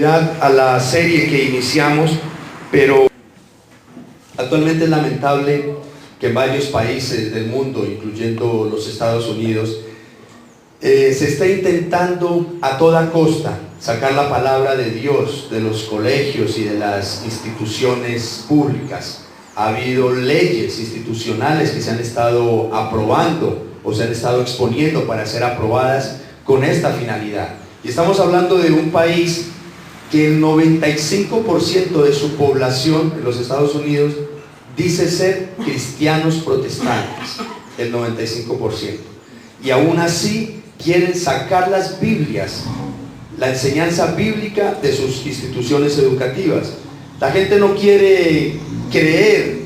A la serie que iniciamos, pero actualmente es lamentable que en varios países del mundo, incluyendo los Estados Unidos, se está intentando a toda costa sacar la palabra de Dios de los colegios y de las instituciones públicas. Ha habido leyes institucionales que se han estado aprobando o se han estado exponiendo para ser aprobadas con esta finalidad. Y estamos hablando de un país que el 95% de su población en los Estados Unidos dice ser cristianos protestantes, el 95%. Y aún así quieren sacar las Biblias, la enseñanza bíblica de sus instituciones educativas. La gente no quiere creer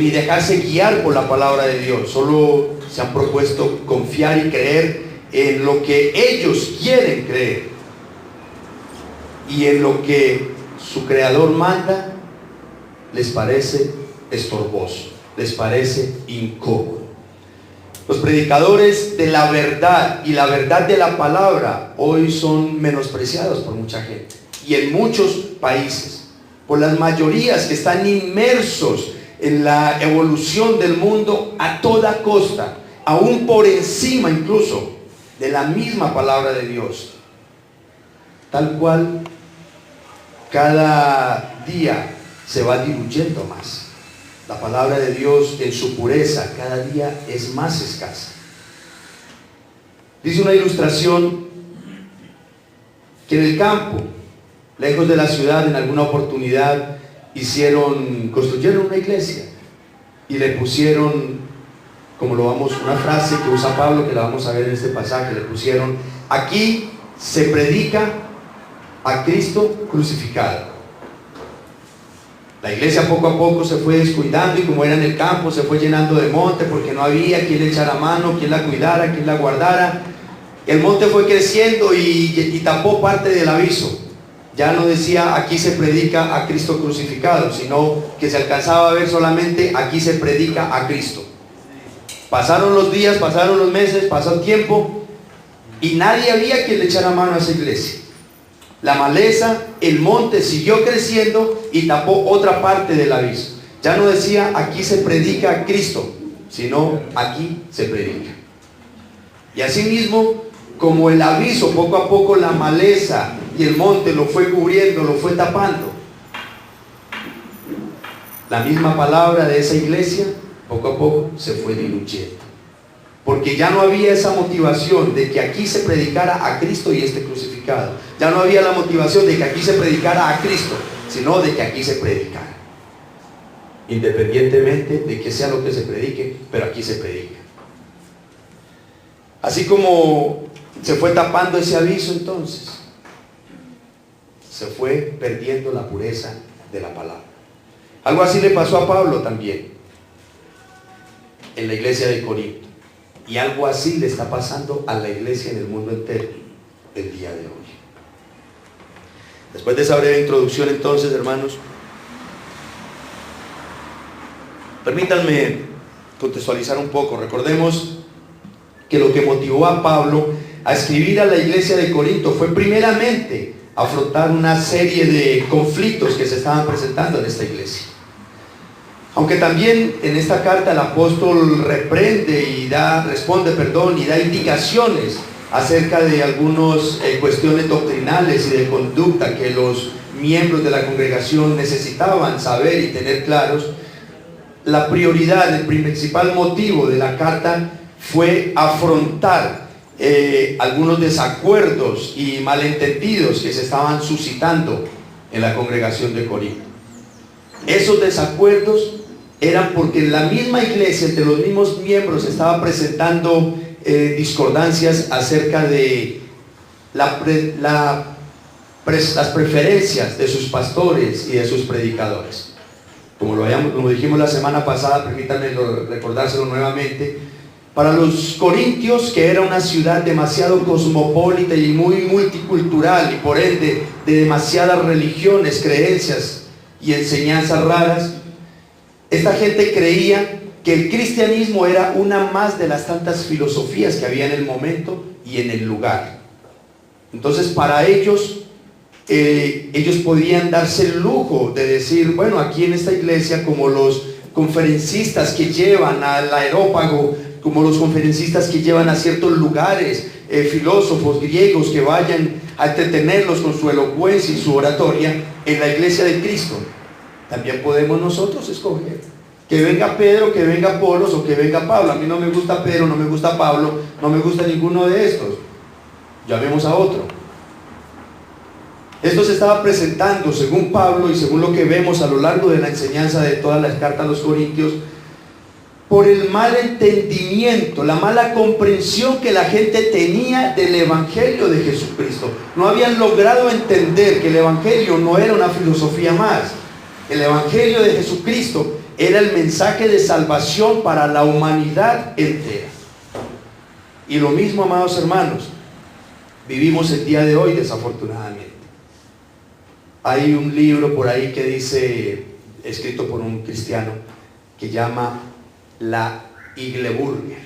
ni dejarse guiar por la palabra de Dios, solo se han propuesto confiar y creer en lo que ellos quieren creer. Y en lo que su creador manda les parece estorboso, les parece incómodo. Los predicadores de la verdad y la verdad de la palabra hoy son menospreciados por mucha gente y en muchos países, por las mayorías que están inmersos en la evolución del mundo a toda costa, aún por encima incluso de la misma palabra de Dios. Tal cual cada día se va diluyendo más. La palabra de Dios en su pureza cada día es más escasa. Dice una ilustración que en el campo, lejos de la ciudad, en alguna oportunidad construyeron una iglesia y le pusieron, una frase que usa Pablo, que la vamos a ver en este pasaje, le pusieron: aquí se predica a Cristo crucificado. La iglesia poco a poco se fue descuidando y como era en el campo se fue llenando de monte porque no había quien le echara mano, quien la cuidara, quien la guardara. El monte fue creciendo y tapó parte del aviso. Ya no decía aquí se predica a Cristo crucificado, sino que se alcanzaba a ver solamente aquí se predica a Cristo. Pasaron los días, pasaron los meses, pasó el tiempo y nadie había quien le echara mano a esa iglesia. La maleza, el monte siguió creciendo y tapó otra parte del aviso. Ya no decía aquí se predica a Cristo, sino aquí se predica. Y asimismo, como el aviso poco a poco la maleza y el monte lo fue cubriendo, lo fue tapando, la misma palabra de esa iglesia poco a poco se fue diluyendo. Porque ya no había esa motivación de que aquí se predicara a Cristo y este crucificado. Ya no había la motivación de que aquí se predicara a Cristo, sino de que aquí se predicara. Independientemente de que sea lo que se predique, pero aquí se predica. Así como se fue tapando ese aviso, entonces se fue perdiendo la pureza de la palabra. Algo así le pasó a Pablo también en la iglesia de Corinto. Y algo así le está pasando a la iglesia en el mundo entero el día de hoy. Después de esa breve introducción, entonces, hermanos, permítanme contextualizar un poco. Recordemos que lo que motivó a Pablo a escribir a la iglesia de Corinto fue primeramente afrontar una serie de conflictos que se estaban presentando en esta iglesia. Aunque también en esta carta el apóstol responde y da indicaciones acerca de algunas cuestiones doctrinales y de conducta que los miembros de la congregación necesitaban saber y tener claros. La prioridad, el principal motivo de la carta fue afrontar algunos desacuerdos y malentendidos que se estaban suscitando en la congregación de Corinto. Esos desacuerdos eran porque en la misma iglesia, entre los mismos miembros, estaba presentando discordancias acerca de las preferencias de sus pastores y de sus predicadores. Como dijimos la semana pasada, permítanme recordárselo nuevamente. Para los corintios, que era una ciudad demasiado cosmopolita y muy multicultural y por ende de demasiadas religiones, creencias y enseñanzas raras, esta gente creía que el cristianismo era una más de las tantas filosofías que había en el momento y en el lugar. Entonces, para ellos ellos podían darse el lujo de decir, bueno, aquí en esta iglesia, como los conferencistas que llevan al Areópago, como los conferencistas que llevan a ciertos lugares, filósofos griegos que vayan a entretenerlos con su elocuencia y su oratoria, en la iglesia de Cristo también podemos nosotros escoger que venga Pedro, que venga Apolos o que venga Pablo. A mí no me gusta Pedro, no me gusta Pablo, no me gusta ninguno de estos, llamemos a otro. Esto se estaba presentando, según Pablo y según lo que vemos a lo largo de la enseñanza de todas las cartas a los Corintios, por el mal entendimiento, la mala comprensión que la gente tenía del Evangelio de Jesucristo. No habían logrado entender que el Evangelio no era una filosofía más. El Evangelio de Jesucristo era el mensaje de salvación para la humanidad entera. Y lo mismo, amados hermanos, vivimos el día de hoy desafortunadamente. Hay un libro por ahí que dice, escrito por un cristiano, que llama la Igleburger.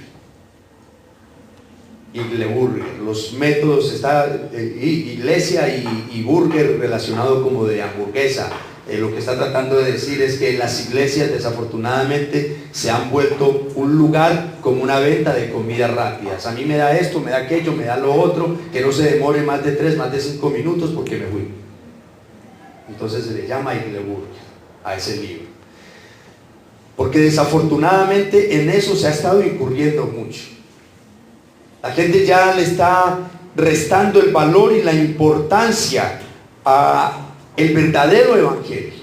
Los métodos, está iglesia y burger relacionado como de hamburguesa. Lo que está tratando de decir es que las iglesias desafortunadamente se han vuelto un lugar como una venta de comidas rápidas. A mí me da esto, me da aquello, me da lo otro, que no se demore más de 3, más de 5 minutos porque me fui. Entonces se le llama Igleburger a ese libro, porque desafortunadamente en eso se ha estado incurriendo mucho. La gente ya le está restando el valor y la importancia a el verdadero evangelio.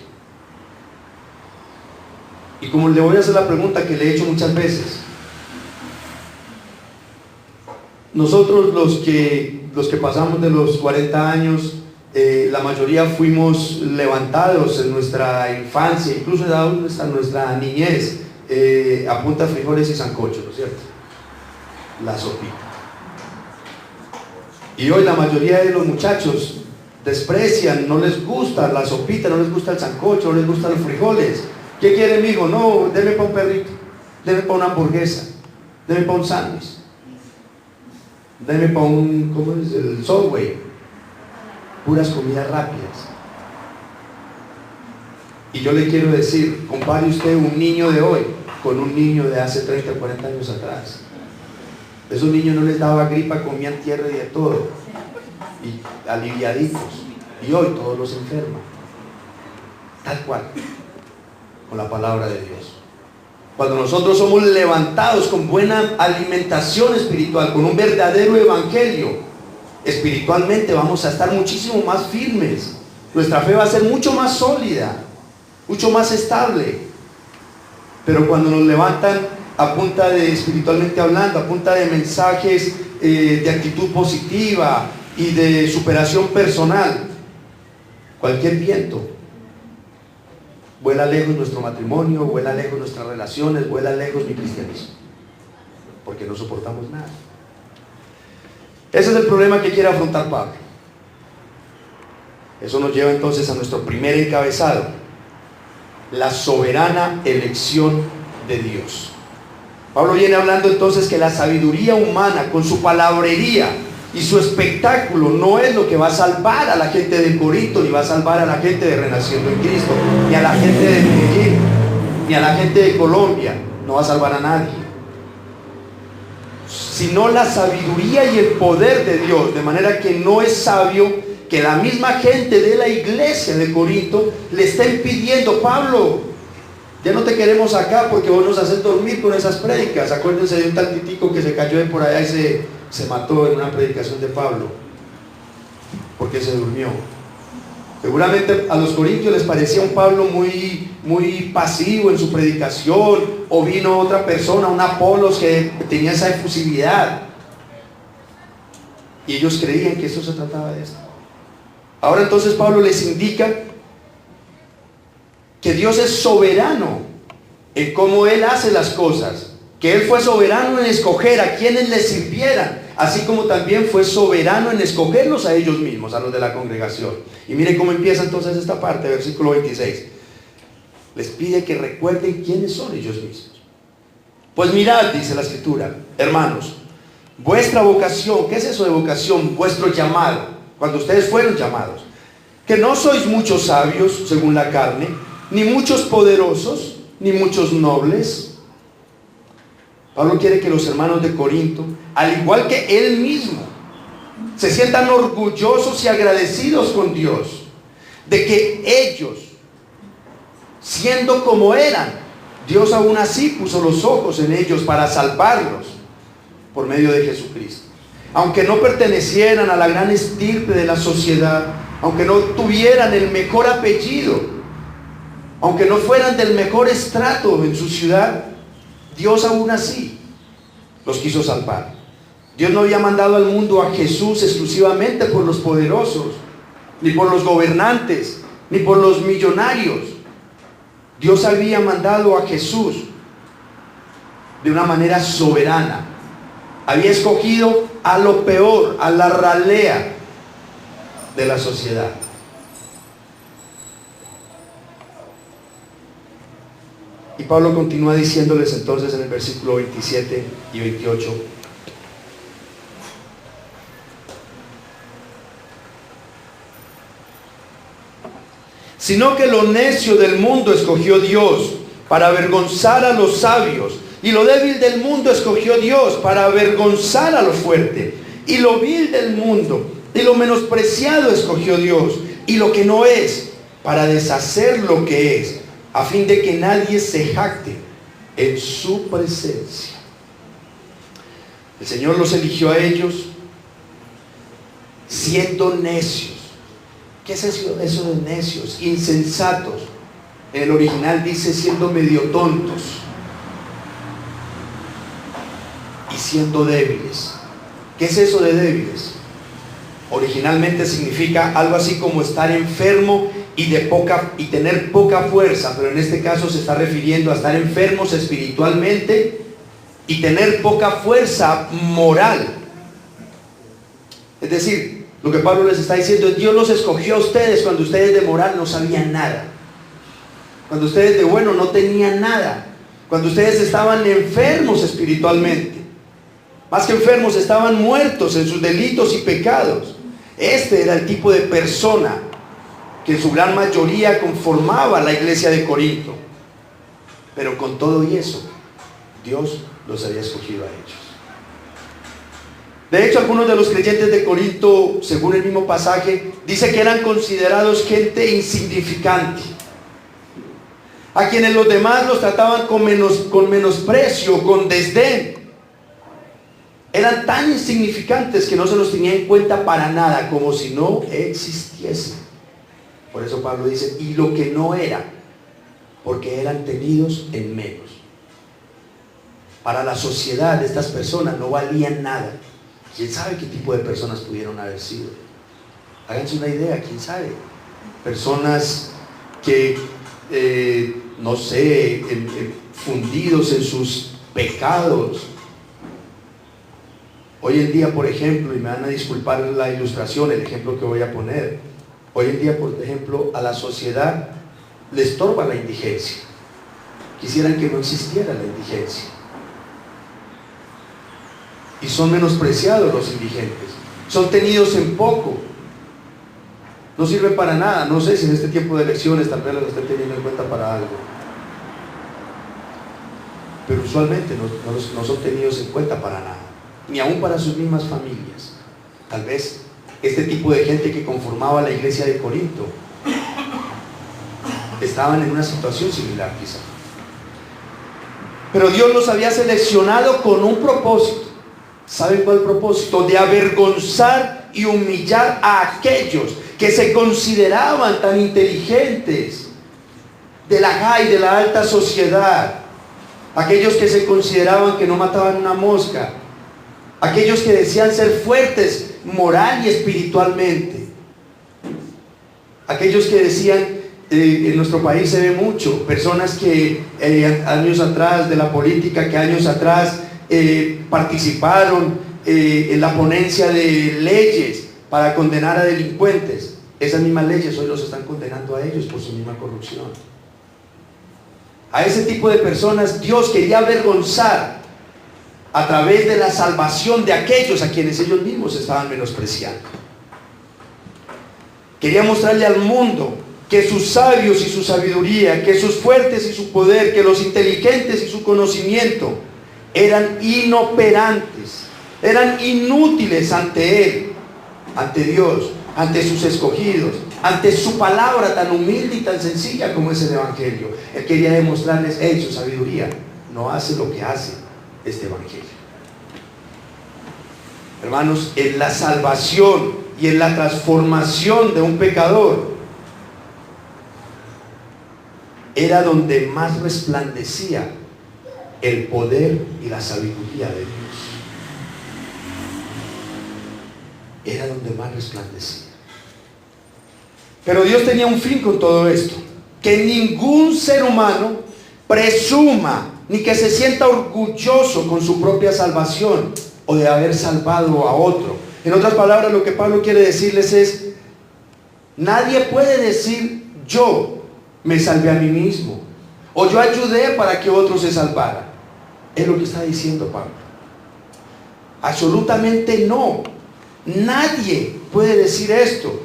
Y como le voy a hacer la pregunta que le he hecho muchas veces, nosotros los que pasamos de los 40 años, la mayoría fuimos levantados en nuestra infancia, incluso hasta nuestra niñez, a punta de frijoles y sancocho, ¿no es cierto? La sopita. Y hoy la mayoría de los muchachos desprecian, no les gusta la sopita, no les gusta el sancocho, no les gustan los frijoles. ¿Qué quiere mi hijo? No, deme para un perrito, deme para una hamburguesa, deme para un sándwich, deme para un, ¿cómo es? El Subway. Puras comidas rápidas. Y yo le quiero decir, compare usted un niño de hoy con un niño de hace 30 o 40 años atrás. Esos niños no les daba gripa, comían tierra y de todo, y aliviaditos, y hoy todos los enferman, tal cual, con la palabra de Dios. Cuando nosotros somos levantados con buena alimentación espiritual, con un verdadero evangelio, espiritualmente vamos a estar muchísimo más firmes, nuestra fe va a ser mucho más sólida, mucho más estable. Pero cuando nos levantan a punta de, espiritualmente hablando, a punta de mensajes de actitud positiva y de superación personal, cualquier viento vuela lejos nuestro matrimonio, vuela lejos nuestras relaciones, vuela lejos mi cristianismo, porque no soportamos nada. Ese es el problema que quiere afrontar Pablo. Eso nos lleva entonces a nuestro primer encabezado: la soberana elección de Dios. Pablo viene hablando entonces que la sabiduría humana, con su palabrería y su espectáculo, no es lo que va a salvar a la gente de Corinto, ni va a salvar a la gente de Renaciendo en Cristo, ni a la gente de Medellín, ni a la gente de Colombia. No va a salvar a nadie, sino la sabiduría y el poder de Dios. De manera que no es sabio que la misma gente de la iglesia de Corinto le estén pidiendo: Pablo, ya no te queremos acá porque vos nos haces dormir con esas prédicas. Acuérdense de un tal titico que se cayó de por allá y se mató en una predicación de Pablo porque se durmió. Seguramente a los corintios les parecía un Pablo muy pasivo en su predicación, o vino otra persona, un Apolos, que tenía esa efusividad, y ellos creían que eso se trataba de esto. Ahora entonces Pablo les indica que Dios es soberano en cómo Él hace las cosas, que Él fue soberano en escoger a quienes le sirvieran, así como también fue soberano en escogerlos a ellos mismos, a los de la congregación. Y mire cómo empieza entonces esta parte, versículo 26. Les pide que recuerden quiénes son ellos mismos. Pues mirad, dice la escritura, hermanos, vuestra vocación. ¿Qué es eso de vocación? Vuestro llamado, cuando ustedes fueron llamados. que no sois muchos sabios según la carne, ni muchos poderosos, ni muchos nobles. Pablo quiere que los hermanos de Corinto, al igual que él mismo, se sientan orgullosos y agradecidos con Dios de que ellos, siendo como eran, Dios aún así puso los ojos en ellos para salvarlos por medio de Jesucristo. Aunque no pertenecieran a la gran estirpe de la sociedad, aunque no tuvieran el mejor apellido, aunque no fueran del mejor estrato en su ciudad, Dios aún así los quiso salvar. Dios no había mandado al mundo a Jesús exclusivamente por los poderosos, ni por los gobernantes, ni por los millonarios. Dios había mandado a Jesús de una manera soberana. Había escogido a lo peor, a la ralea de la sociedad. Y Pablo continúa diciéndoles entonces en el versículo 27 y 28: sino que lo necio del mundo escogió Dios para avergonzar a los sabios, y lo débil del mundo escogió Dios para avergonzar a lo fuerte, y lo vil del mundo y lo menospreciado escogió Dios, y lo que no es, para deshacer lo que es, a fin de que nadie se jacte en su presencia. El Señor los eligió a ellos siendo necios. ¿Qué es eso de necios? Insensatos. En el original dice siendo medio tontos y siendo débiles. ¿Qué es eso de débiles? Originalmente significa algo así como estar enfermo y tener poca fuerza, pero en este caso se está refiriendo a estar enfermos espiritualmente y tener poca fuerza moral. Es decir, lo que Pablo les está diciendo es: Dios los escogió a ustedes cuando ustedes de moral no sabían nada, cuando ustedes de bueno no tenían nada, cuando ustedes estaban enfermos espiritualmente, más que enfermos, estaban muertos en sus delitos y pecados. Este era el tipo de persona que en su gran mayoría conformaba la iglesia de Corinto. Pero con todo y eso, Dios los había escogido a ellos. De hecho, algunos de los creyentes de Corinto, según el mismo pasaje, dice que eran considerados gente insignificante, a quienes los demás los trataban con menosprecio, con desdén. Eran tan insignificantes que no se los tenía en cuenta para nada, como si no existiesen. Por eso Pablo dice: y lo que no era, porque eran tenidos en menos. Para la sociedad, estas personas no valían nada. ¿Quién sabe qué tipo de personas pudieron haber sido? Háganse una idea, ¿quién sabe? Personas que, no sé, fundidos en sus pecados. Hoy en día, por ejemplo, y me van a disculpar la ilustración, el ejemplo que voy a poner. Hoy en día, por ejemplo, a la sociedad le estorba la indigencia. Quisieran que no existiera la indigencia. Y son menospreciados los indigentes. Son tenidos en poco. No sirve para nada. No sé si en este tiempo de elecciones tal vez los estén teniendo en cuenta para algo. Pero usualmente no son tenidos en cuenta para nada. Ni aún para sus mismas familias. Tal vez este tipo de gente que conformaba la iglesia de Corinto estaban en una situación similar quizá. Pero Dios los había seleccionado con un propósito. ¿Saben cuál propósito? De avergonzar y humillar a aquellos que se consideraban tan inteligentes, de la high, de la alta sociedad, aquellos que se consideraban que no mataban una mosca, aquellos que decían ser fuertes moral y espiritualmente, aquellos que decían, en nuestro país se ve mucho, personas que años atrás de la política, que años atrás participaron en la ponencia de leyes para condenar a delincuentes. Esas mismas leyes hoy los están condenando a ellos por su misma corrupción. A ese tipo de personas Dios quería avergonzar a través de la salvación de aquellos a quienes ellos mismos estaban menospreciando. Quería mostrarle al mundo que sus sabios y su sabiduría, que sus fuertes y su poder, que los inteligentes y su conocimiento eran inoperantes, eran inútiles ante Él, ante Dios, ante sus escogidos, ante su palabra tan humilde y tan sencilla como es el Evangelio. Él quería demostrarles, su sabiduría no hace lo que hace este Evangelio. Hermanos, en la salvación y en la transformación de un pecador era donde más resplandecía el poder y la sabiduría de Dios. Era donde más resplandecía. Pero Dios tenía un fin con todo esto: que ningún ser humano presuma ni que se sienta orgulloso con su propia salvación o de haber salvado a otro. En otras palabras, lo que Pablo quiere decirles es: nadie puede decir yo me salvé a mí mismo, o yo ayudé para que otro se salvara. Es lo que está diciendo Pablo. Absolutamente no. Nadie puede decir esto.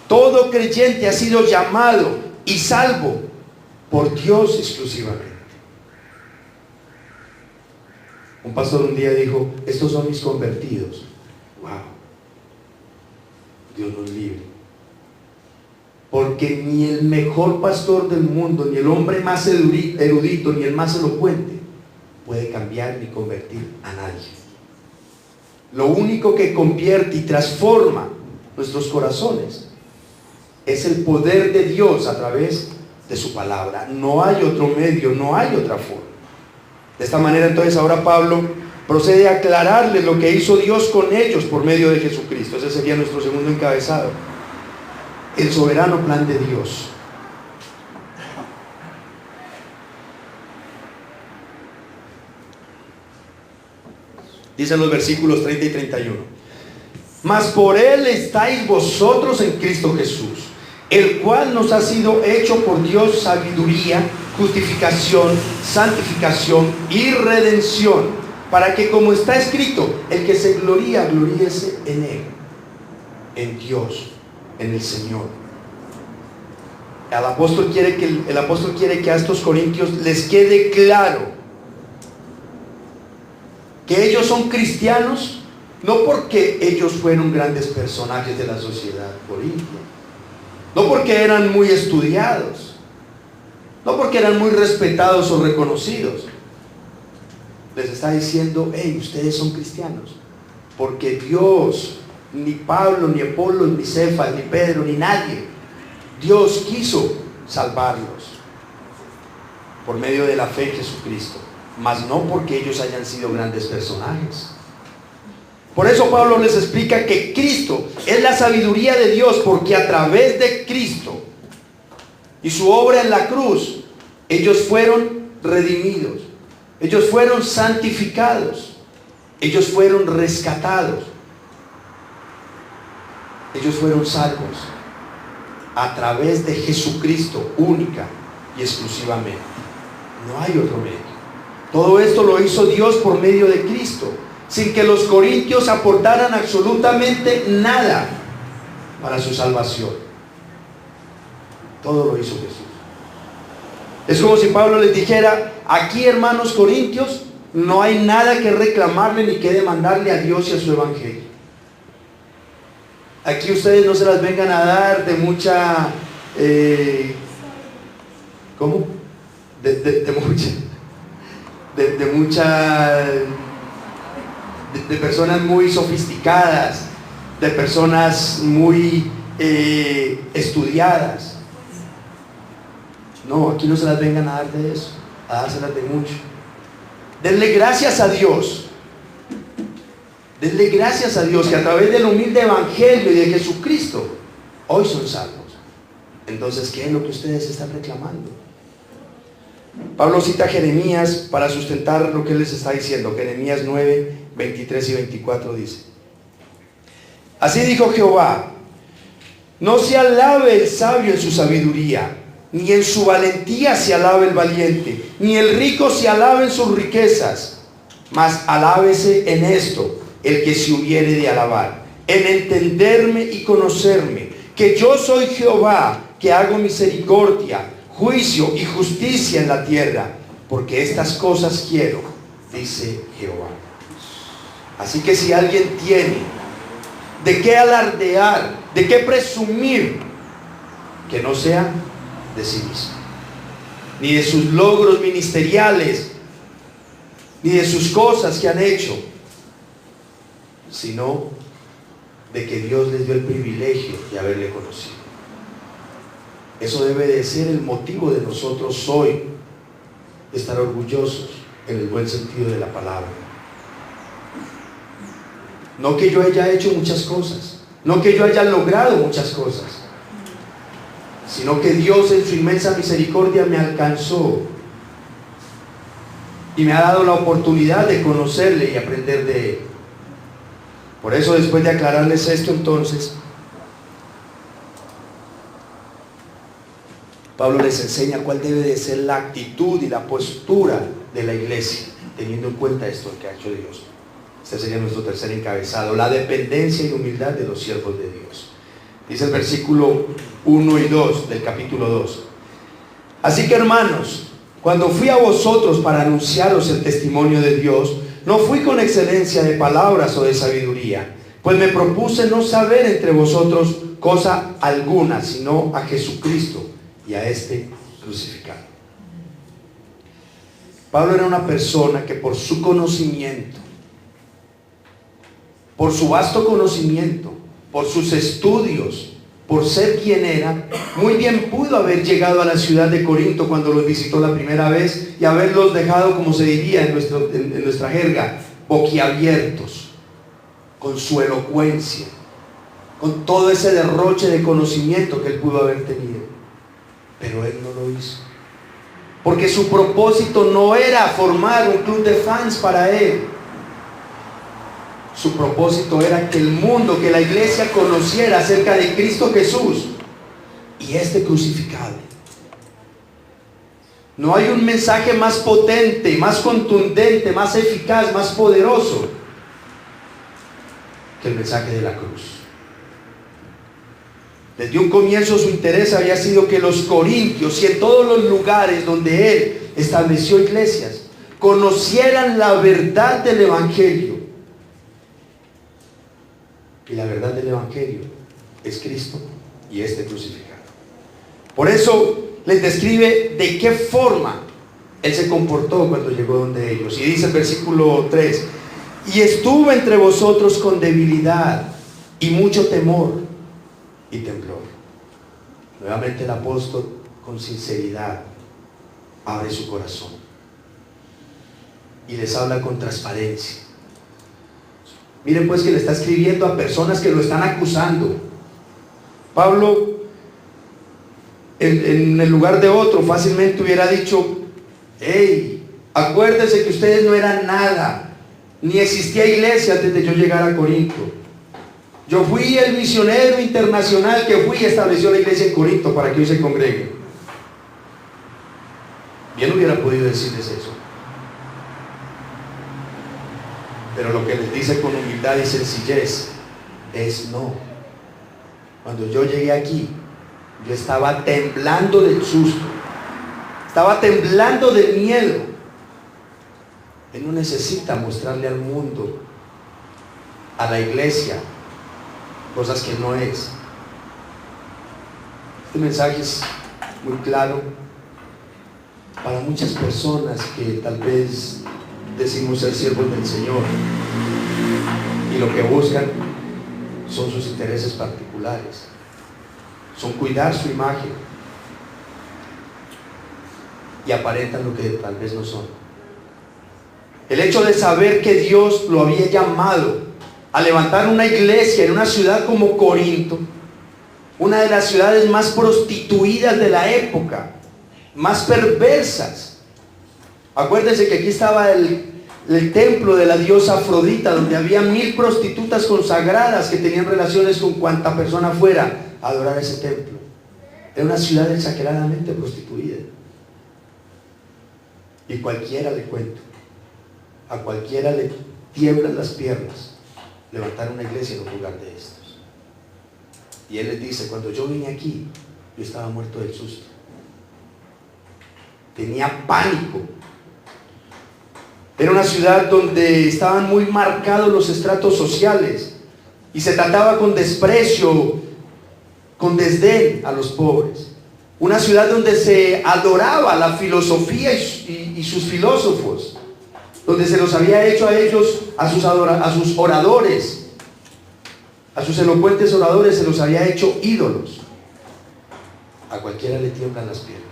Todo creyente ha sido llamado y salvo por Dios exclusivamente. Un pastor un día dijo: estos son mis convertidos. Wow. Dios nos libre. Porque ni el mejor pastor del mundo, ni el hombre más erudito, ni el más elocuente puede cambiar ni convertir a nadie. Lo único que convierte y transforma nuestros corazones es el poder de Dios a través de su palabra. No hay otro medio, no hay otra forma. De esta manera, entonces, ahora Pablo procede a aclararles lo que hizo Dios con ellos por medio de Jesucristo. Ese sería nuestro segundo encabezado: el soberano plan de Dios. Dicen los versículos 30 y 31: mas por Él estáis vosotros en Cristo Jesús, el cual nos ha sido hecho por Dios sabiduría, justificación, santificación y redención, para que, como está escrito, el que se gloría, gloríese en Él, en Dios, en el Señor. El apóstol quiere que a estos corintios les quede claro que ellos son cristianos no porque ellos fueron grandes personajes de la sociedad corintia, no porque eran muy estudiados, no porque eran muy respetados o reconocidos. Les está diciendo: ustedes son cristianos porque Dios, ni Pablo, ni Apolos, ni Cefas, ni Pedro, ni nadie, Dios quiso salvarlos por medio de la fe en Jesucristo, mas no porque ellos hayan sido grandes personajes. Por eso Pablo les explica que Cristo es la sabiduría de Dios, porque a través de Cristo y su obra en la cruz, ellos fueron redimidos, ellos fueron santificados, ellos fueron rescatados, ellos fueron salvos a través de Jesucristo, única y exclusivamente. No hay otro medio. Todo esto lo hizo Dios por medio de Cristo, sin que los corintios aportaran absolutamente nada para su salvación. Todo lo hizo Jesús. Es como si Pablo les dijera: aquí, hermanos corintios, no hay nada que reclamarle ni que demandarle a Dios y a su evangelio. Aquí ustedes no se las vengan a dar de mucha ¿cómo? De personas muy sofisticadas, de personas muy estudiadas. No, aquí no se las vengan a dar de eso, a dárselas de mucho. Denle gracias a Dios. Denle gracias a Dios que a través del humilde evangelio y de Jesucristo hoy son salvos. Entonces, ¿qué es lo que ustedes están reclamando? Pablo cita a Jeremías para sustentar lo que él les está diciendo. Jeremías 9, 23 y 24 dice: así dijo Jehová: no se alabe el sabio en su sabiduría, ni en su valentía se alabe el valiente, ni el rico se alabe en sus riquezas, mas alábese en esto el que se hubiere de alabar, en entenderme y conocerme, que yo soy Jehová, que hago misericordia, juicio y justicia en la tierra, porque estas cosas quiero, dice Jehová. Así que si alguien tiene de qué alardear, de qué presumir, que no sea de sí mismo, ni de sus logros ministeriales, ni de sus cosas que han hecho, sino de que Dios les dio el privilegio de haberle conocido. Eso debe de ser el motivo de nosotros hoy estar orgullosos en el buen sentido de la palabra. No que yo haya hecho muchas cosas, no que yo haya logrado muchas cosas, sino que Dios en su inmensa misericordia me alcanzó y me ha dado la oportunidad de conocerle y aprender de él. Por eso, después de aclararles esto, entonces Pablo les enseña cuál debe de ser la actitud y la postura de la iglesia, teniendo en cuenta esto que ha hecho Dios. Este sería nuestro tercer encabezado: la dependencia y humildad de los siervos de Dios. Dice el versículo 1 y 2 del capítulo 2: así que, hermanos, cuando fui a vosotros para anunciaros el testimonio de Dios, no fui con excelencia de palabras o de sabiduría, pues me propuse no saber entre vosotros cosa alguna, sino a Jesucristo y a este crucificado. Pablo era una persona que por su conocimiento, por su vasto conocimiento, por sus estudios, por ser quien era, muy bien pudo haber llegado a la ciudad de Corinto cuando los visitó la primera vez y haberlos dejado, como se diría en nuestra jerga, boquiabiertos, con su elocuencia, con todo ese derroche de conocimiento que él pudo haber tenido. Pero él no lo hizo, porque su propósito no era formar un club de fans para él. Su propósito era que el mundo, que la iglesia conociera acerca de Cristo Jesús y este crucificado. No hay un mensaje más potente, más contundente, más eficaz, más poderoso que el mensaje de la cruz. Desde un comienzo su interés había sido que los corintios y en todos los lugares donde él estableció iglesias conocieran la verdad del evangelio. Y la verdad del evangelio es Cristo y este crucificado. Por eso les describe de qué forma él se comportó cuando llegó donde ellos. Y dice el versículo 3: y estuvo entre vosotros con debilidad y mucho temor y temblor. Nuevamente el apóstol, con sinceridad, abre su corazón y les habla con transparencia. Miren pues que le está escribiendo a personas que lo están acusando. Pablo, en el lugar de otro, fácilmente hubiera dicho: hey, acuérdense que ustedes no eran nada, ni existía iglesia antes de yo llegar a Corinto. Yo fui el misionero internacional que fui y estableció la iglesia en Corinto para que hoy se congregue. Bien hubiera podido decirles eso. Pero lo que les dice con humildad y sencillez es: no. Cuando yo llegué aquí, yo estaba temblando del susto, estaba temblando del miedo. Él no necesita mostrarle al mundo, a la iglesia, cosas que no es. Este mensaje es muy claro para muchas personas que tal vez decimos ser siervos del Señor y lo que buscan son sus intereses particulares, son cuidar su imagen y aparentan lo que tal vez no son. El hecho de saber que Dios lo había llamado a levantar una iglesia en una ciudad como Corinto, una de las ciudades más prostituidas de la época, más perversas. Acuérdense que aquí estaba el templo de la diosa Afrodita, donde había 1000 prostitutas consagradas que tenían relaciones con cuanta persona fuera a adorar ese templo. Era una ciudad exageradamente prostituida. Y cualquiera, le cuento, a cualquiera le tiemblan las piernas levantar una iglesia en un lugar de estos. Y él les dice, cuando yo vine aquí, yo estaba muerto del susto. Tenía pánico. Era una ciudad donde estaban muy marcados los estratos sociales y se trataba con desprecio, con desdén a los pobres. Una ciudad donde se adoraba la filosofía y sus filósofos, donde se los había hecho a ellos, a sus oradores, a sus elocuentes oradores, se los había hecho ídolos. A cualquiera le tiemblan las piernas.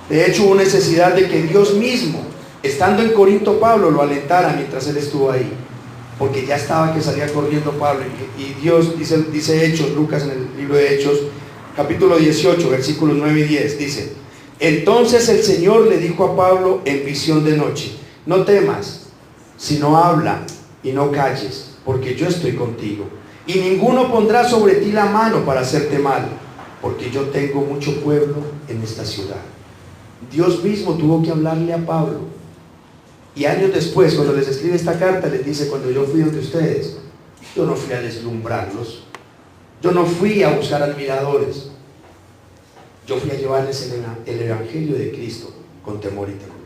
De hecho, hubo necesidad de que Dios mismo, estando en Corinto, Pablo lo alentara mientras él estuvo ahí, porque ya estaba que salía corriendo Pablo. Y Dios, dice Hechos, Lucas en el libro de Hechos, capítulo 18, versículos 9 y 10, dice: entonces el Señor le dijo a Pablo en visión de noche: no temas, sino habla y no calles, porque yo estoy contigo, y ninguno pondrá sobre ti la mano para hacerte mal, porque yo tengo mucho pueblo en esta ciudad. Dios mismo tuvo que hablarle a Pablo, y años después, cuando les escribe esta carta, les dice: cuando yo fui donde ustedes, yo no fui a deslumbrarlos, yo no fui a buscar admiradores, yo fui a llevarles el evangelio de Cristo con temor y temblor.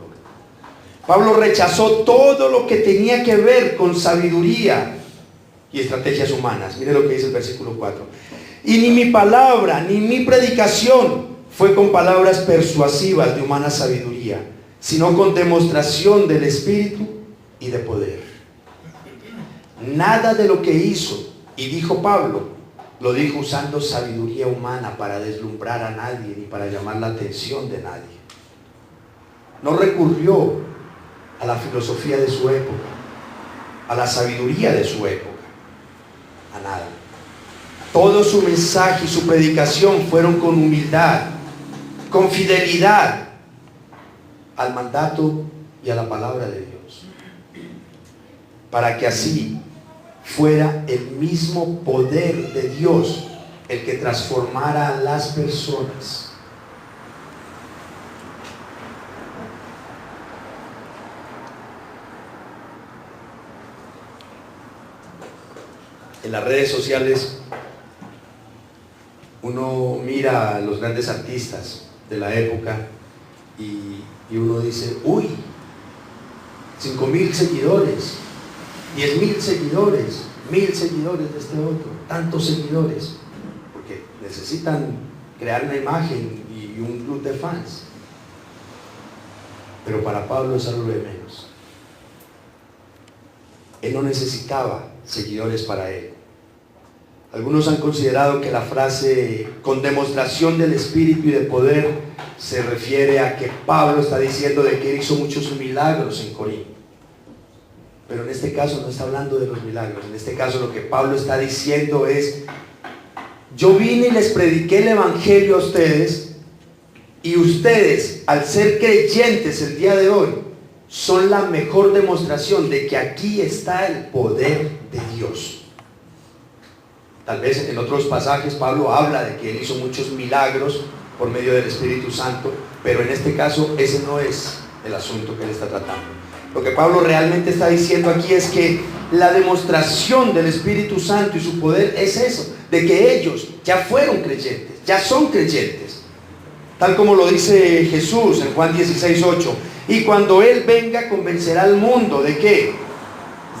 Pablo rechazó todo lo que tenía que ver con sabiduría y estrategias humanas. Mire lo que dice el versículo 4: y ni mi palabra ni mi predicación fue con palabras persuasivas de humana sabiduría, sino con demostración del Espíritu y de poder. Nada de lo que hizo y dijo Pablo lo dijo usando sabiduría humana para deslumbrar a nadie ni para llamar la atención de nadie. No recurrió a la filosofía de su época, a la sabiduría de su época, a nada. Todo su mensaje y su predicación fueron con humildad, con fidelidad al mandato y a la palabra de Dios, para que así fuera el mismo poder de Dios el que transformara a las personas. En las redes sociales uno mira a los grandes artistas de la época y uno dice: uy, 5,000 seguidores, 10,000 seguidores, 1,000 seguidores de este otro, tantos seguidores, porque necesitan crear una imagen y un club de fans. Pero para Pablo es algo de menos. Él no necesitaba seguidores para él. Algunos han considerado que la frase con demostración del Espíritu y de poder se refiere a que Pablo está diciendo de que él hizo muchos milagros en Corinto. Pero en este caso no está hablando de los milagros. En este caso lo que Pablo está diciendo es: yo vine y les prediqué el evangelio a ustedes, y ustedes, al ser creyentes el día de hoy, son la mejor demostración de que aquí está el poder de Dios. Tal vez en otros pasajes Pablo habla de que él hizo muchos milagros por medio del Espíritu Santo, pero en este caso ese no es el asunto que él está tratando. Lo que Pablo realmente está diciendo aquí es que la demostración del Espíritu Santo y su poder es eso, de que ellos ya fueron creyentes, ya son creyentes, tal como lo dice Jesús en Juan 16:8: y cuando Él venga convencerá al mundo ¿de qué?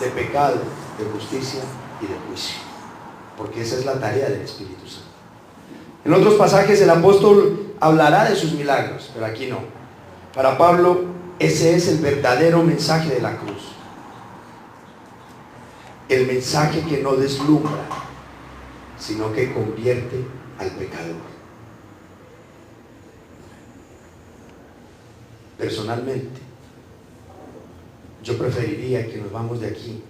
De pecado, de justicia y de juicio, porque esa es la tarea del Espíritu Santo. En otros pasajes el apóstol hablará de sus milagros, pero aquí no. Para Pablo ese es el verdadero mensaje de la cruz, el mensaje que no deslumbra, sino que convierte al pecador. Personalmente, yo preferiría que nos vamos de aquí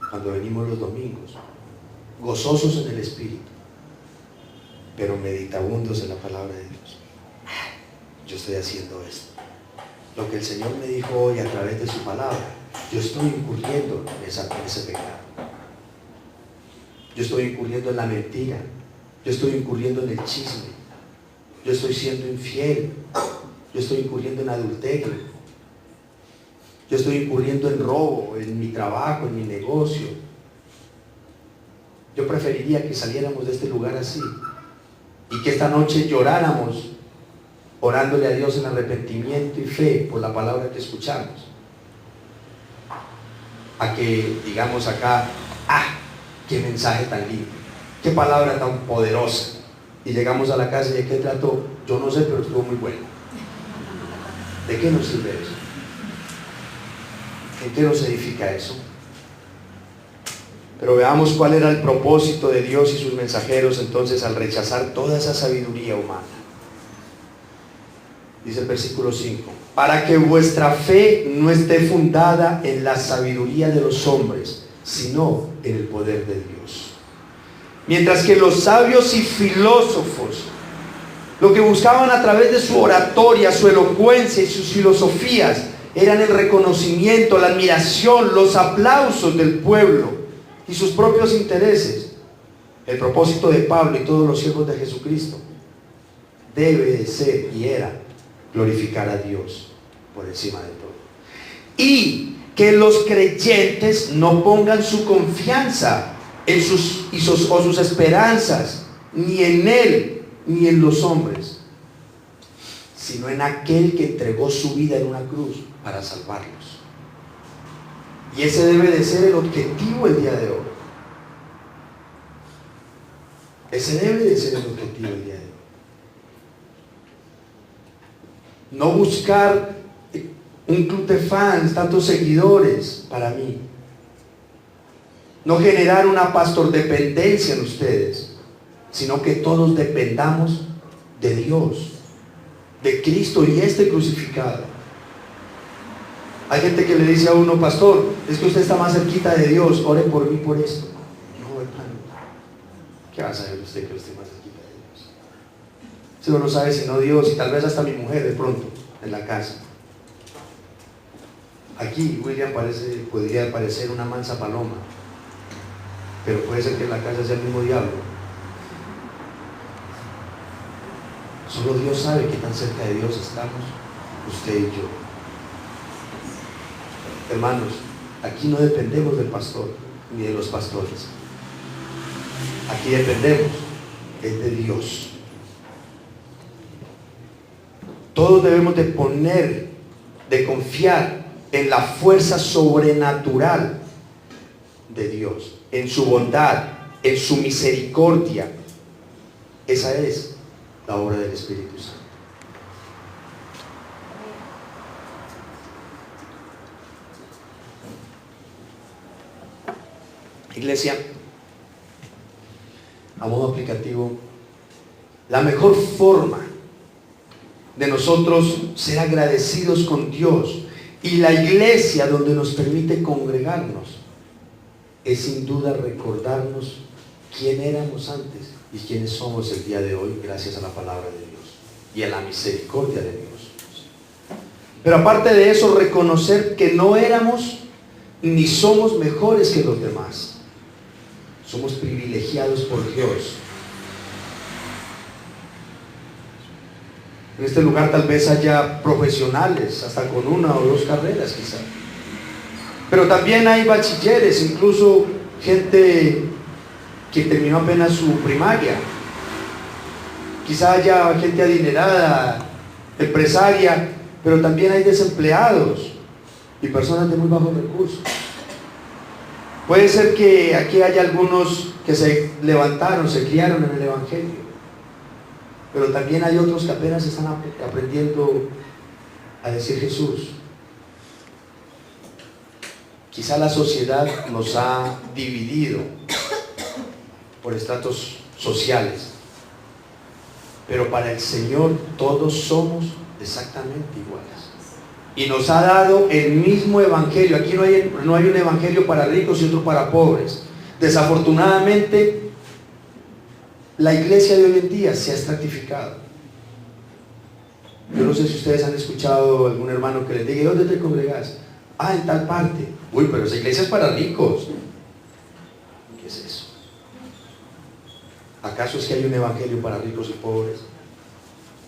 cuando venimos los domingos, gozosos en el Espíritu, pero meditabundos en la palabra de Dios. Yo estoy haciendo esto. Lo que el Señor me dijo hoy a través de su palabra, yo estoy incurriendo en ese pecado. Yo estoy incurriendo en la mentira. Yo estoy incurriendo en el chisme. Yo estoy siendo infiel. Yo estoy incurriendo en adulterio. Yo estoy incurriendo en robo, en mi trabajo, en mi negocio. Yo preferiría que saliéramos de este lugar así y que esta noche lloráramos orándole a Dios en arrepentimiento y fe por la palabra que escuchamos, a que digamos acá, qué mensaje tan lindo, qué palabra tan poderosa, y llegamos a la casa y ¿de qué trató? Yo no sé, pero estuvo muy bueno. ¿De qué nos sirve eso? ¿En qué nos edifica eso? Pero veamos cuál era el propósito de Dios y sus mensajeros entonces al rechazar toda esa sabiduría humana. Dice el versículo 5: para que vuestra fe no esté fundada en la sabiduría de los hombres, sino en el poder de Dios. Mientras que los sabios y filósofos lo que buscaban a través de su oratoria, su elocuencia y sus filosofías eran el reconocimiento, la admiración, los aplausos del pueblo y sus propios intereses, el propósito de Pablo y todos los siervos de Jesucristo debe de ser y era glorificar a Dios por encima de todo, y que los creyentes no pongan su confianza en sus esperanzas ni en Él ni en los hombres, sino en aquel que entregó su vida en una cruz para salvarlos. Y ese debe de ser el objetivo el día de hoy. Ese debe de ser el objetivo el día de hoy. No buscar un club de fans, tantos seguidores para mí. No generar una pastordependencia en ustedes, sino que todos dependamos de Dios, de Cristo y este crucificado. Hay gente que le dice a uno: pastor, es que usted está más cerquita de Dios, ore por mí por esto. No, hermano, ¿qué va a saber usted que esté más cerquita de Dios? Si uno no sabe sino Dios, y tal vez hasta mi mujer de pronto en la casa. Aquí William podría parecer una mansa paloma, pero puede ser que en la casa sea el mismo diablo. Solo Dios sabe qué tan cerca de Dios estamos, usted y yo. Hermanos, aquí no dependemos del pastor ni de los pastores. Aquí dependemos de Dios. Todos debemos de confiar en la fuerza sobrenatural de Dios, en su bondad, en su misericordia. Esa es la obra del Espíritu Santo. Iglesia, a modo aplicativo, la mejor forma de nosotros ser agradecidos con Dios y la iglesia donde nos permite congregarnos es sin duda recordarnos quién éramos antes y quiénes somos el día de hoy gracias a la palabra de Dios y a la misericordia de Dios. Pero aparte de eso, reconocer que no éramos ni somos mejores que los demás. Somos privilegiados por Dios. En este lugar tal vez haya profesionales, hasta con 1 o 2 carreras quizá. Pero también hay bachilleres, incluso gente que terminó apenas su primaria. Quizá haya gente adinerada, empresaria, pero también hay desempleados y personas de muy bajos recursos. Puede ser que aquí haya algunos que se levantaron, se criaron en el Evangelio, pero también hay otros que apenas están aprendiendo a decir Jesús. Quizá la sociedad nos ha dividido por estratos sociales, pero para el Señor todos somos exactamente iguales. Y nos ha dado el mismo evangelio. Aquí no hay un evangelio para ricos y otro para pobres. Desafortunadamente, la iglesia de hoy en día se ha estratificado. Yo no sé si ustedes han escuchado a algún hermano que les diga: ¿dónde te congregas? En tal parte. Uy, pero esa iglesia es para ricos. ¿Qué es eso? ¿Acaso es que hay un evangelio para ricos y pobres?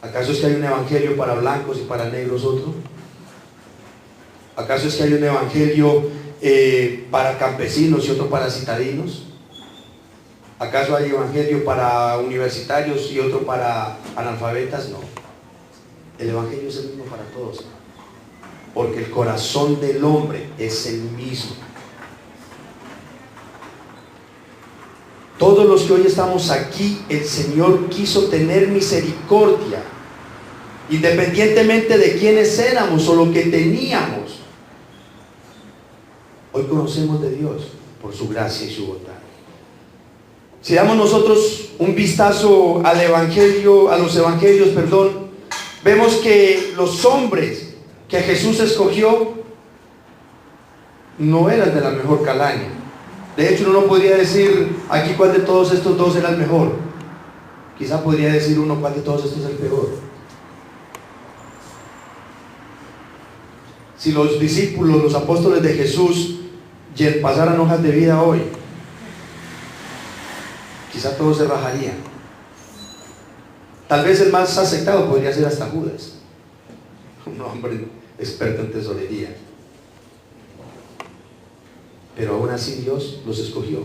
¿Acaso es que hay un evangelio para blancos y para negros otro? ¿Acaso es que hay un evangelio para campesinos y otro para citadinos? ¿Acaso hay evangelio para universitarios y otro para analfabetas? No. El evangelio es el mismo para todos, porque el corazón del hombre es el mismo. Todos los que hoy estamos aquí, el Señor quiso tener misericordia, independientemente de quiénes éramos o lo que teníamos. Hoy conocemos de Dios por su gracia y su bondad. Si damos nosotros un vistazo al evangelio, a los evangelios, vemos que los hombres que Jesús escogió no eran de la mejor calaña. De hecho, uno no podría decir aquí cuál de todos estos dos era el mejor. Quizá podría decir uno cuál de todos estos es el peor. Si los discípulos, los apóstoles de Jesús pasaran hojas de vida hoy, quizá todos se rajarían. Tal vez el más aceptado podría ser hasta Judas, un hombre experto en tesorería. Pero aún así Dios los escogió.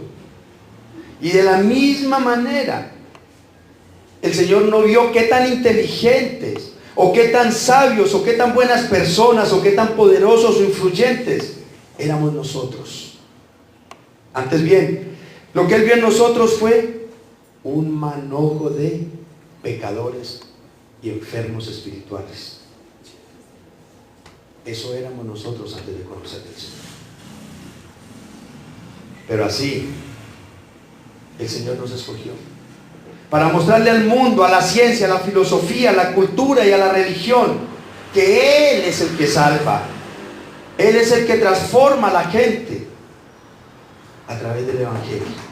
Y de la misma manera, el Señor no vio qué tan inteligentes, o qué tan sabios, o qué tan buenas personas, o qué tan poderosos o influyentes éramos nosotros. Antes bien, lo que Él vio en nosotros fue un manojo de pecadores y enfermos espirituales. Eso éramos nosotros antes de conocer al Señor. Pero así el Señor nos escogió para mostrarle al mundo, a la ciencia, a la filosofía, a la cultura y a la religión que Él es el que salva. Él es el que transforma a la gente a través del evangelio.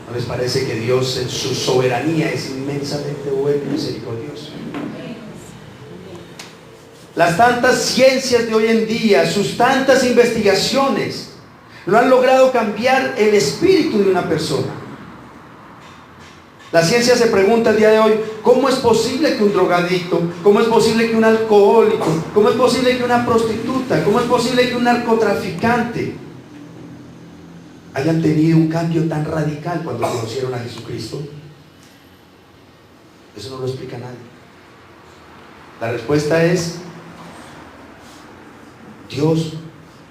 ¿No les parece que Dios en su soberanía es inmensamente bueno y misericordioso? Las tantas ciencias de hoy en día, sus tantas investigaciones, no han logrado cambiar el espíritu de una persona. La ciencia se pregunta el día de hoy: ¿cómo es posible que un drogadicto, cómo es posible que un alcohólico, cómo es posible que una prostituta, cómo es posible que un narcotraficante hayan tenido un cambio tan radical cuando conocieron a Jesucristo? Eso no lo explica nadie. La respuesta es: Dios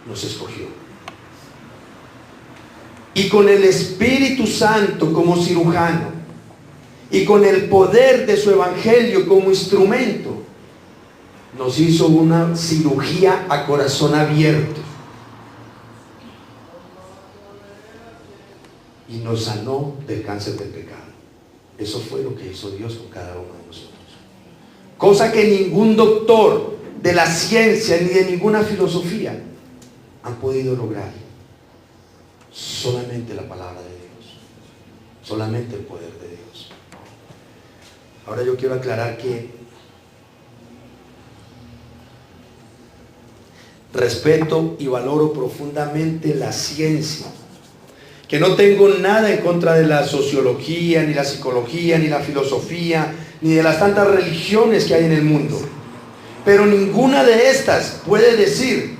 nos escogió. Y con el Espíritu Santo como cirujano, y con el poder de su evangelio como instrumento, nos hizo una cirugía a corazón abierto y nos sanó del cáncer del pecado. Eso fue lo que hizo Dios con cada uno de nosotros, cosa que ningún doctor de la ciencia ni de ninguna filosofía han podido lograr. Solamente la palabra de Dios, solamente el poder de Dios. Ahora yo quiero aclarar que respeto y valoro profundamente la ciencia, que no tengo nada en contra de la sociología, ni la psicología, ni la filosofía, ni de las tantas religiones que hay en el mundo, pero ninguna de estas puede decir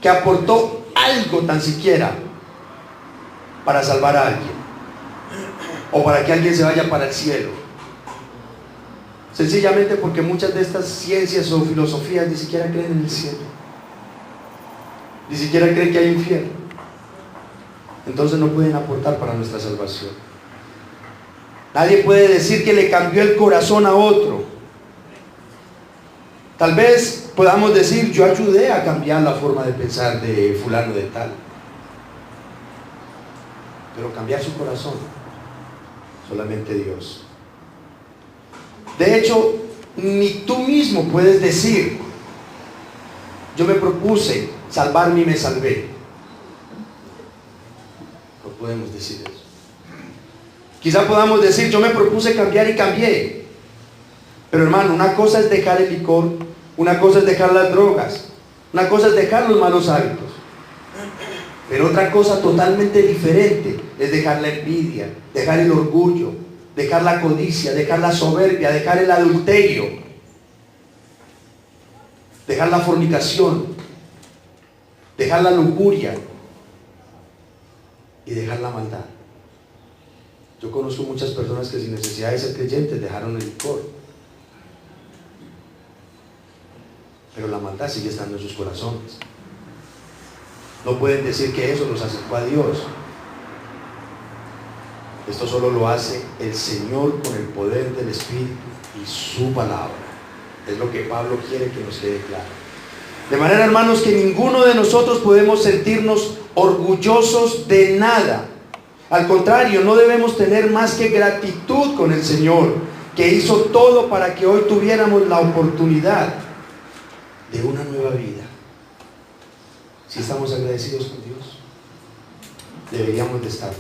que aportó algo tan siquiera para salvar a alguien, o para que alguien se vaya para el cielo. Sencillamente porque muchas de estas ciencias o filosofías ni siquiera creen en el cielo, ni siquiera creen que hay infierno. Entonces no pueden aportar para nuestra salvación. Nadie puede decir que le cambió el corazón a otro. Tal vez podamos decir: yo ayudé a cambiar la forma de pensar de fulano de tal. Pero cambiar su corazón, solamente Dios. De hecho, ni tú mismo puedes decir: yo me propuse salvarme y me salvé. No podemos decir eso. Quizá podamos decir: yo me propuse cambiar y cambié. Pero hermano, una cosa es dejar el licor, una cosa es dejar las drogas, una cosa es dejar los malos hábitos. Pero otra cosa totalmente diferente es dejar la envidia, dejar el orgullo, dejar la codicia, dejar la soberbia, dejar el adulterio, dejar la fornicación, dejar la lujuria y dejar la maldad. Yo conozco muchas personas que sin necesidad de ser creyentes dejaron el licor, pero la maldad sigue estando en sus corazones. No pueden decir que eso los acercó a Dios. Esto solo lo hace el Señor con el poder del Espíritu y su palabra. Es lo que Pablo quiere que nos quede claro. De manera, hermanos, que ninguno de nosotros podemos sentirnos orgullosos de nada. Al contrario, no debemos tener más que gratitud con el Señor, que hizo todo para que hoy tuviéramos la oportunidad de una nueva vida. Si estamos agradecidos con Dios, deberíamos de estar.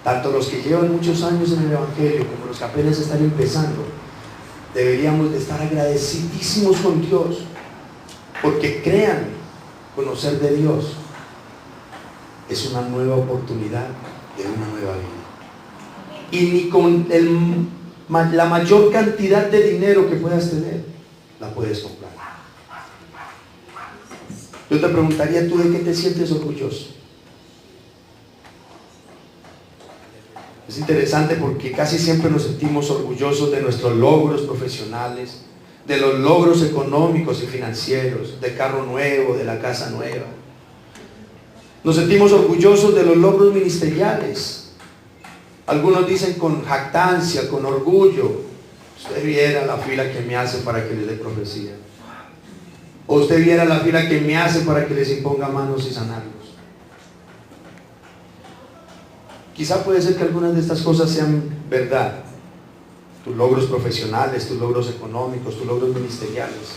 Tanto los que llevan muchos años en el Evangelio como los que apenas están empezando, deberíamos de estar agradecidísimos con Dios, porque créanme, conocer de Dios es una nueva oportunidad de una nueva vida. Y ni con la mayor cantidad de dinero que puedas tener, la puedes comprar. Yo te preguntaría, ¿tú de qué te sientes orgulloso? Es interesante porque casi siempre nos sentimos orgullosos de nuestros logros profesionales, de los logros económicos y financieros, del carro nuevo, de la casa nueva. Nos sentimos orgullosos de los logros ministeriales. Algunos dicen con jactancia, con orgullo: usted viera la fila que me hace para que les dé profecía. O usted viera la fila que me hace para que les imponga manos y sanarlos. Quizá puede ser que algunas de estas cosas sean verdad. Tus logros profesionales, tus logros económicos, tus logros ministeriales.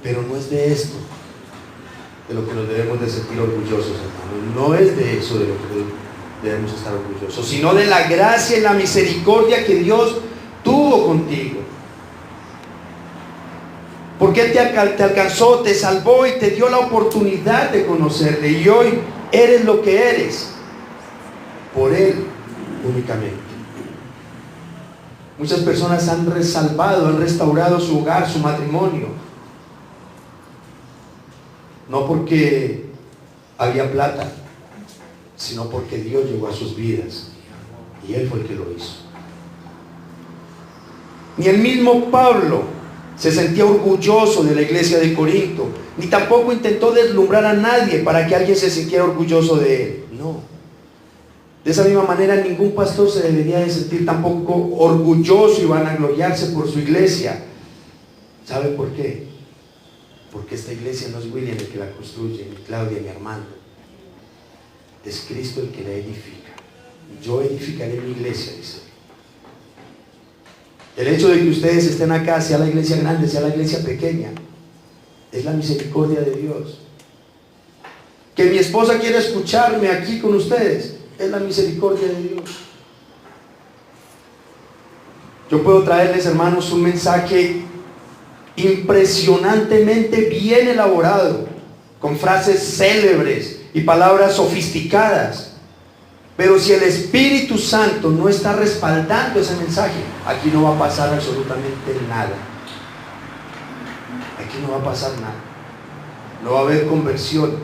Pero no es de esto de lo que nos debemos de sentir orgullosos, hermanos. No es de eso de lo que debemos estar orgullosos, sino de la gracia y la misericordia que Dios tuvo contigo. Porque Él te alcanzó, te salvó y te dio la oportunidad de conocerle. Y hoy eres lo que eres por Él únicamente. Muchas personas han salvado, han restaurado su hogar, su matrimonio, no porque había plata, sino porque Dios llegó a sus vidas y Él fue el que lo hizo. Ni el mismo Pablo se sentía orgulloso de la iglesia de Corinto, ni tampoco intentó deslumbrar a nadie para que alguien se sintiera orgulloso de él. No. De esa misma manera, ningún pastor se debería de sentir tampoco orgulloso y vanagloriarse por su iglesia. ¿Sabe por qué? Porque esta iglesia no es William el que la construye, ni Claudia, ni Armando. Es Cristo el que la edifica. Yo edificaré mi iglesia, dice. El hecho de que ustedes estén acá, sea la iglesia grande, sea la iglesia pequeña, es la misericordia de Dios. Que mi esposa quiera escucharme aquí con ustedes, es la misericordia de Dios. Yo puedo traerles, hermanos, un mensaje impresionantemente bien elaborado, con frases célebres y palabras sofisticadas, pero si el Espíritu Santo no está respaldando ese mensaje, aquí no va a pasar absolutamente nada. Aquí no va a pasar nada. No va a haber conversión,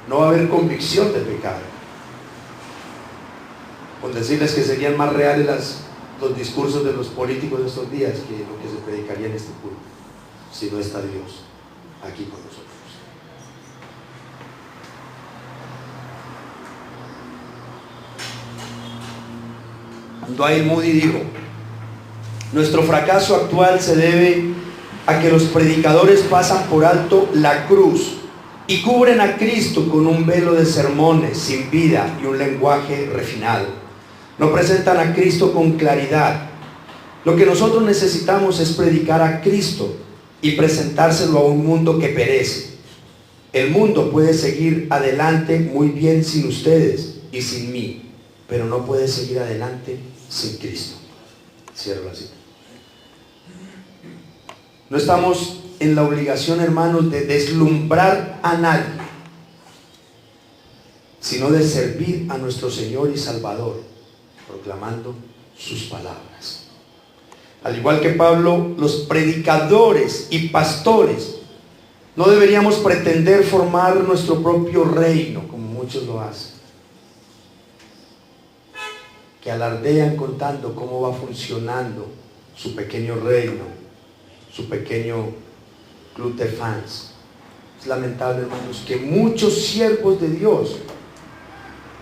no va a haber convicción de pecado. Con decirles que serían más reales los discursos de los políticos de estos días que lo que se predicaría en este culto, si no está Dios aquí con nosotros. Dwight Moody dijo: nuestro fracaso actual se debe a que los predicadores pasan por alto la cruz y cubren a Cristo con un velo de sermones sin vida y un lenguaje refinado. No presentan a Cristo con claridad. Lo que nosotros necesitamos es predicar a Cristo y presentárselo a un mundo que perece. El mundo puede seguir adelante muy bien sin ustedes y sin mí, pero no puede seguir adelante sin Cristo. Cierro la cita. No estamos en la obligación, hermanos, de deslumbrar a nadie, sino de servir a nuestro Señor y Salvador, proclamando sus palabras. Al igual que Pablo, los predicadores y pastores no deberíamos pretender formar nuestro propio reino, como muchos lo hacen. que alardean contando cómo va funcionando su pequeño reino, su pequeño club de fans. Es lamentable, hermanos, que muchos siervos de Dios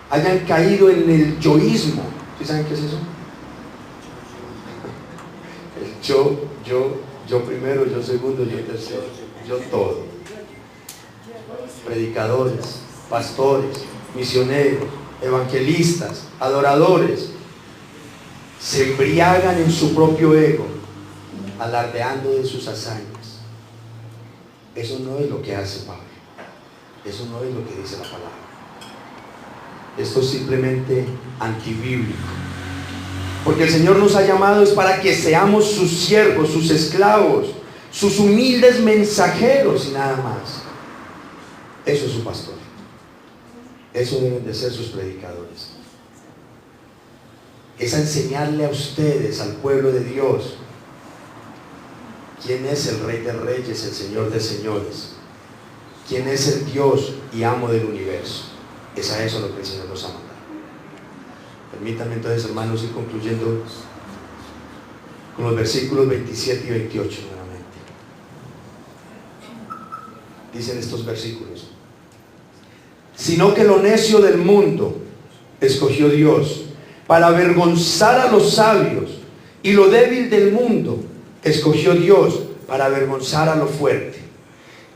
hayan caído en el yoísmo. ¿Sí saben qué es eso? El yo primero, yo segundo, yo tercero, yo todo. Predicadores, pastores, misioneros, evangelistas, adoradores, se embriagan en su propio ego, alardeando de sus hazañas. Eso no es lo que hace Pablo. Eso no es lo que dice la palabra. Esto es simplemente antibíblico. Porque el Señor nos ha llamado es para que seamos sus siervos, sus esclavos, sus humildes mensajeros y nada más. Eso es su pastor. Eso deben de ser sus predicadores. Es a enseñarle a ustedes, al pueblo de Dios, quién es el Rey de Reyes, el Señor de Señores, quién es el Dios y amo del universo. Es a eso lo que el Señor nos ha mandado. Permítanme entonces, hermanos, ir concluyendo con los versículos 27 y 28 nuevamente. Dicen estos versículos: sino que lo necio del mundo escogió Dios para avergonzar a los sabios, y lo débil del mundo escogió Dios para avergonzar a lo fuerte,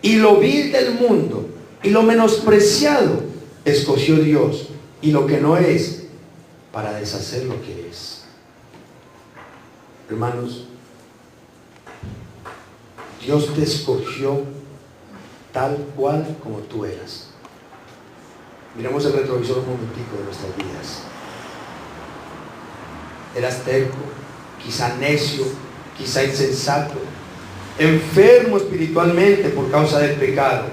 y lo vil del mundo y lo menospreciado escogió Dios, y lo que no es, para deshacer lo que es. Hermanos, Dios te escogió tal cual como tú eras. Miremos el retrovisor un momentico de nuestras vidas. Eras terco, quizá necio, quizá insensato, enfermo espiritualmente por causa del pecado,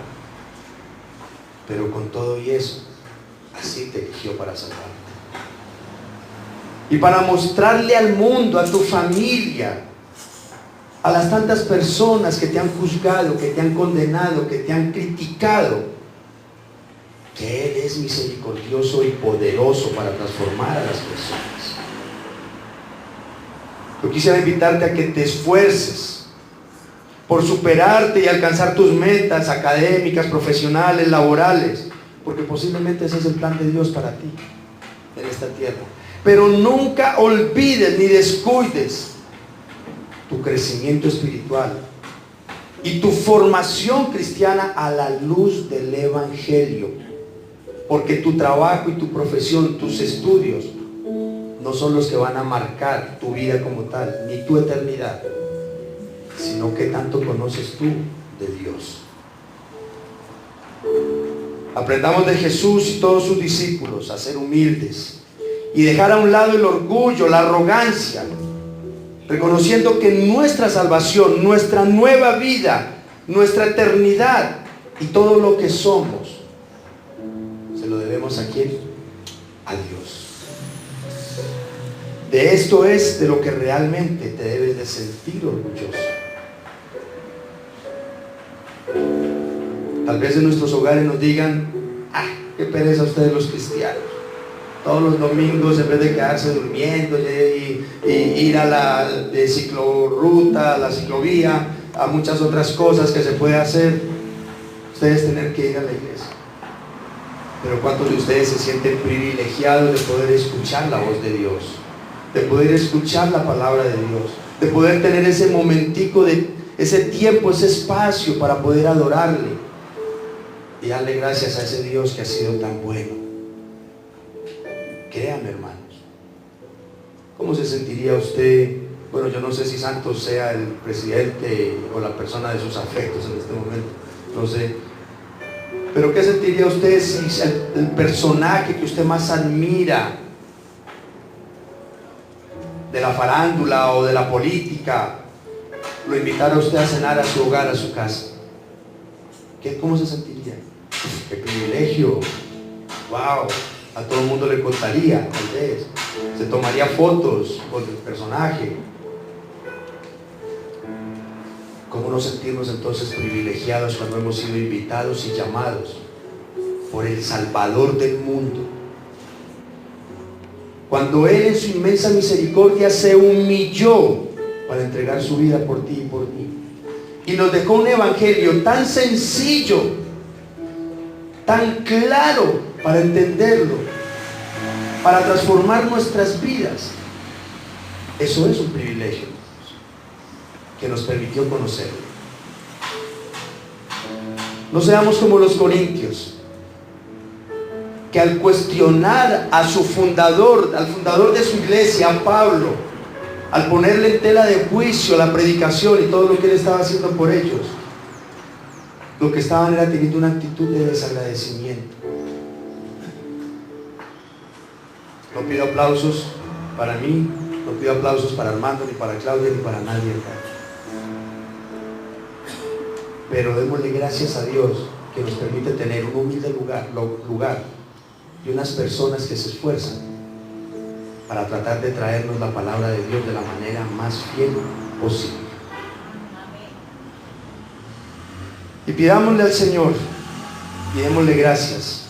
pero con todo y eso, así te eligió para salvarte y para mostrarle al mundo, a tu familia, a las tantas personas que te han juzgado, que te han condenado, que te han criticado, que Él es misericordioso y poderoso para transformar a las personas. Yo quisiera invitarte a que te esfuerces por superarte y alcanzar tus metas académicas, profesionales, laborales, porque posiblemente ese es el plan de Dios para ti en esta tierra. Pero nunca olvides ni descuides tu crecimiento espiritual y tu formación cristiana a la luz del Evangelio, porque tu trabajo y tu profesión, tus estudios, no son los que van a marcar tu vida como tal, ni tu eternidad, sino que tanto conoces tú de Dios. Aprendamos de Jesús y todos sus discípulos a ser humildes y dejar a un lado el orgullo, la arrogancia, reconociendo que nuestra salvación, nuestra nueva vida, nuestra eternidad y todo lo que somos, se lo debemos a ¿quién? A Dios. De esto es de lo que realmente te debes de sentir orgulloso. Tal vez en nuestros hogares nos digan: qué pereza ustedes los cristianos, todos los domingos en vez de quedarse durmiendo y ir a la ciclorruta, a la ciclovía, a muchas otras cosas que se puede hacer, ustedes tener que ir a la iglesia. Pero ¿cuántos de ustedes se sienten privilegiados de poder escuchar la voz de Dios, de poder escuchar la palabra de Dios, de poder tener ese momentico, de ese tiempo, ese espacio para poder adorarle y darle gracias a ese Dios que ha sido tan bueno? Créame, hermanos, ¿cómo se sentiría usted? Bueno, yo no sé si Santos sea el presidente o la persona de sus afectos en este momento, no sé, pero ¿qué sentiría usted si el personaje que usted más admira de la farándula o de la política lo invitara a usted a cenar a su hogar, a su casa? ¿Cómo se sentiría? ¡Qué privilegio! ¡Wow! A todo el mundo le contaría, tal vez. Se tomaría fotos con el personaje. ¿Cómo no sentirnos entonces privilegiados cuando hemos sido invitados y llamados por el Salvador del mundo cuando Él en su inmensa misericordia se humilló para entregar su vida por ti y por mí. Y nos dejó un evangelio tan sencillo, tan claro para entenderlo, para transformar nuestras vidas. Eso es un privilegio que nos permitió conocerlo. No seamos como los corintios, que al cuestionar a su fundador, al fundador de su iglesia, a Pablo, al ponerle en tela de juicio la predicación y todo lo que él estaba haciendo por ellos, lo que estaban era teniendo una actitud de desagradecimiento. No pido aplausos para mí, no pido aplausos para Armando, ni para Claudia, ni para nadie acá. Pero démosle gracias a Dios que nos permite tener un humilde lugar y unas personas que se esfuerzan para tratar de traernos la palabra de Dios de la manera más fiel posible. Y pidámosle al Señor y démosle gracias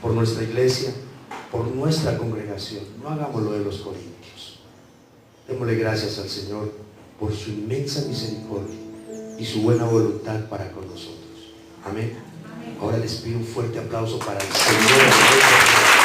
por nuestra iglesia, por nuestra congregación. No hagamos lo de los corintios. Démosle gracias al Señor por su inmensa misericordia y su buena voluntad para con nosotros. Amén. Ahora les pido un fuerte aplauso para el Señor.